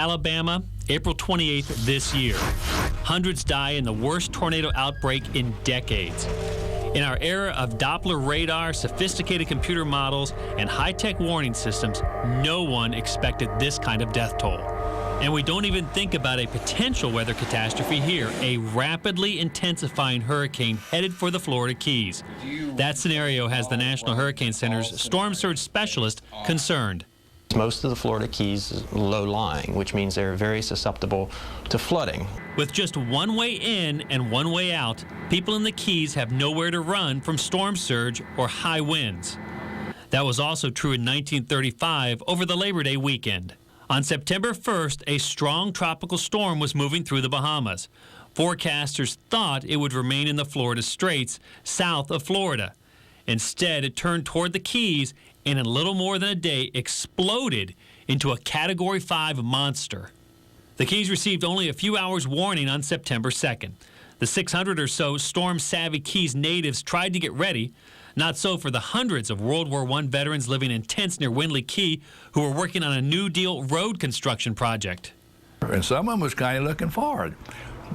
Alabama, April 28th this year. Hundreds die in the worst tornado outbreak in decades. In our era of Doppler radar, sophisticated computer models, and high-tech warning systems, no one expected this kind of death toll. And we don't even think about a potential weather catastrophe here, a rapidly intensifying hurricane headed for the Florida Keys. That scenario has the National Hurricane Center's storm surge specialist concerned. Most of the Florida Keys is low-lying, which means they're very susceptible to flooding. With just one way in and one way out, people in the Keys have nowhere to run from storm surge or high winds. That was also true in 1935 over the Labor Day weekend. On September 1st, a strong tropical storm was moving through the Bahamas. Forecasters thought it would remain in the Florida Straits, south of Florida. Instead, it turned toward the Keys and in little more than a day exploded into a Category 5 monster. The Keys received only a few hours warning on September 2nd. The 600 or so storm-savvy Keys natives tried to get ready. Not so for the hundreds of World War I veterans living in tents near Windley Key who were working on a New Deal road construction project. And some of them was kind of looking forward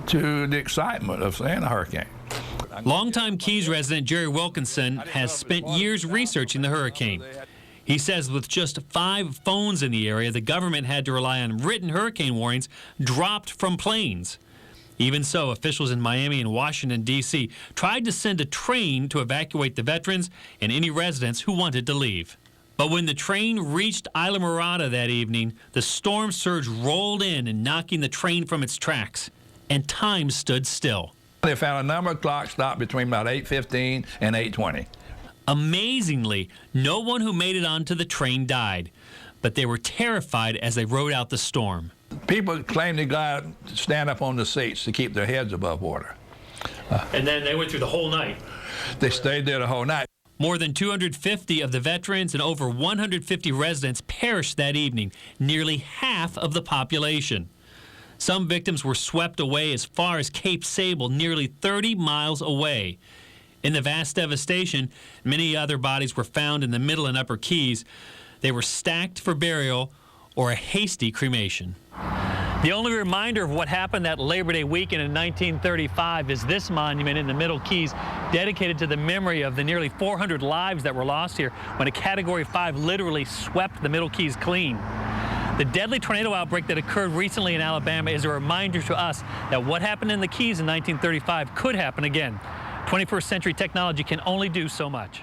to the excitement of seeing a hurricane. Longtime Keys resident Jerry Wilkinson has spent years researching the hurricane. He says with just 5 phones in the area, the government had to rely on written hurricane warnings dropped from planes. Even so, officials in Miami and Washington, D.C. tried to send a train to evacuate the veterans and any residents who wanted to leave. But when the train reached Isla Mirada that evening, the storm surge rolled in and knocking the train from its tracks, and time stood still. They found a number of clocks stopped between about 8:15 and 8:20. Amazingly, no one who made it onto the train died, but they were terrified as they rode out the storm. People claimed to go out, stand up on the seats to keep their heads above water. And then they went through the whole night. They stayed there the whole night. More than 250 of the veterans and over 150 residents perished that evening, nearly half of the population. Some victims were swept away as far as Cape Sable, nearly 30 miles away. In the vast devastation, many other bodies were found in the Middle and Upper Keys. They were stacked for burial or a hasty cremation. The only reminder of what happened that Labor Day weekend in 1935 is this monument in the Middle Keys, dedicated to the memory of the nearly 400 lives that were lost here when a Category 5 literally swept the Middle Keys clean. The deadly tornado outbreak that occurred recently in Alabama is a reminder to us that what happened in the Keys in 1935 could happen again. 21st century technology can only do so much.